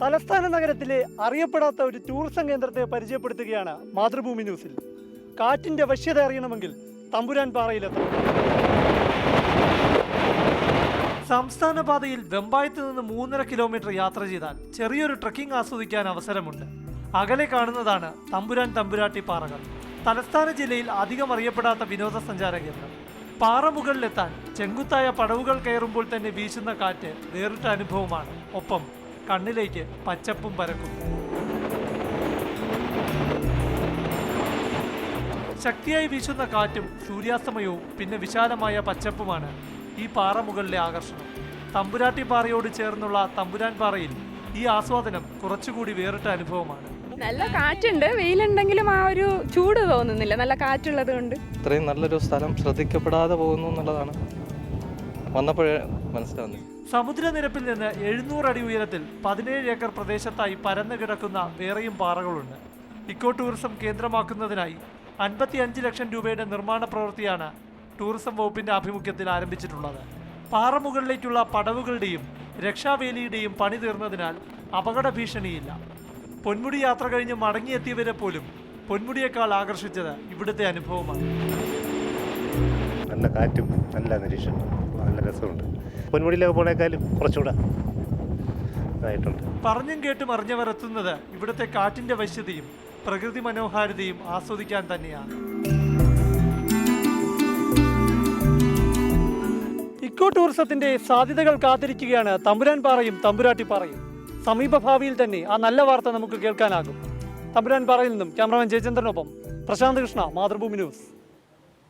തലസ്ഥാന നഗരത്തിലെ അറിയപ്പെടാത്ത ഒരു ടൂറിസം കേന്ദ്രത്തെ പരിചയപ്പെടുത്തുകയാണ് മാതൃഭൂമി ന്യൂസിൽ. കാറ്റിന്റെ വശ്യത അറിയണമെങ്കിൽ തമ്പുരാൻ പാറയിലെത്തണം. സംസ്ഥാന പാതയിൽ വെമ്പായത്ത് നിന്ന് 3.5 കിലോമീറ്റർ യാത്ര ചെയ്താൽ ചെറിയൊരു ട്രക്കിംഗ് ആസ്വദിക്കാൻ അവസരമുണ്ട്. അകലെ കാണുന്നതാണ് തമ്പുരാൻ തമ്പുരാട്ടി പാറകൾ. തലസ്ഥാന ജില്ലയിൽ അധികം അറിയപ്പെടാത്ത വിനോദസഞ്ചാര കേന്ദ്രം. പാറ മുകളിലെത്താൻ ചെങ്കുത്തായ പടവുകൾ കയറുമ്പോൾ തന്നെ വീശുന്ന കാറ്റ് വേറിട്ട അനുഭവമാണ്. ഒപ്പം കണ്ണിലേക്ക് പച്ചപ്പും പരക്കും. ശക്തിയായി വീശുന്ന കാറ്റും സൂര്യാസ്തമയവും പിന്നെ വിശാലമായ പച്ചപ്പുമാണ് ഈ പാറ മുകളിലെ ആകർഷണം. തമ്പുരാട്ടി പാറയോട് ചേർന്നുള്ള തമ്പുരാൻ പാറയിൽ ഈ ആസ്വാദനം കുറച്ചുകൂടി വേറിട്ട അനുഭവമാണ്. നല്ല കാറ്റുണ്ട്, വെയിലുണ്ടെങ്കിലും ആ ഒരു ചൂട് തോന്നുന്നില്ല, നല്ല കാറ്റുള്ളത് കൊണ്ട്. ഇത്രയും നല്ലൊരു സ്ഥലം ശ്രദ്ധിക്കപ്പെടാതെ പോകുന്നു എന്നുള്ളതാണ് വന്നപ്പോഴേ മനസ്സിലാവുന്നത്. സമുദ്രനിരപ്പിൽ നിന്ന് 700 അടി ഉയരത്തിൽ 17 ഏക്കർ പ്രദേശത്തായി പരന്നു കിടക്കുന്ന വേറെയും പാറകളുണ്ട്. ഇക്കോ ടൂറിസം കേന്ദ്രമാക്കുന്നതിനായി 55 ലക്ഷം രൂപയുടെ നിർമ്മാണ പ്രവൃത്തിയാണ് ടൂറിസം വകുപ്പിന്റെ ആഭിമുഖ്യത്തിൽ ആരംഭിച്ചിട്ടുള്ളത്. പാറ മുകളിലേക്കുള്ള പടവുകളുടെയും രക്ഷാവേലിയുടെയും പണി തീർന്നതിനാൽ അപകട ഭീഷണിയില്ല. പൊന്മുടി യാത്ര കഴിഞ്ഞ് മടങ്ങിയെത്തിയവരെ പോലും പൊന്മുടിയേക്കാൾ ആകർഷിച്ചത് ഇവിടുത്തെ അനുഭവമാണ്. നല്ല കാറ്റും നല്ല അന്തരീക്ഷം, നല്ല രസമുണ്ട്. പൊന്മുടിയിലേക്ക് പോണേക്കാളും കുറച്ചുകൂടെ ഇതായിട്ടുണ്ട്. പറഞ്ഞും കേട്ടും അറിഞ്ഞവർ എത്തുന്നത് ഇവിടുത്തെ കാറ്റിന്റെ വശ്യതയും പ്രകൃതി മനോഹാരിതയും ആസ്വദിക്കാൻ തന്നെയാണ്. ഇക്കോ ടൂറിസത്തിന്റെ സാധ്യതകൾ കാത്തിരിക്കുകയാണ് തമ്പുരാൻ പാറയും തമ്പുരാട്ടിപ്പാറയും. സമീപഭാവിയിൽ തന്നെ ആ നല്ല വാർത്ത നമുക്ക് കേൾക്കാനാകും. തമ്പുരാൻ പാറയിൽ നിന്നും ക്യാമറമാൻ ജയചന്ദ്രനൊപ്പം പ്രശാന്ത് കൃഷ്ണ, മാതൃഭൂമി ന്യൂസ്.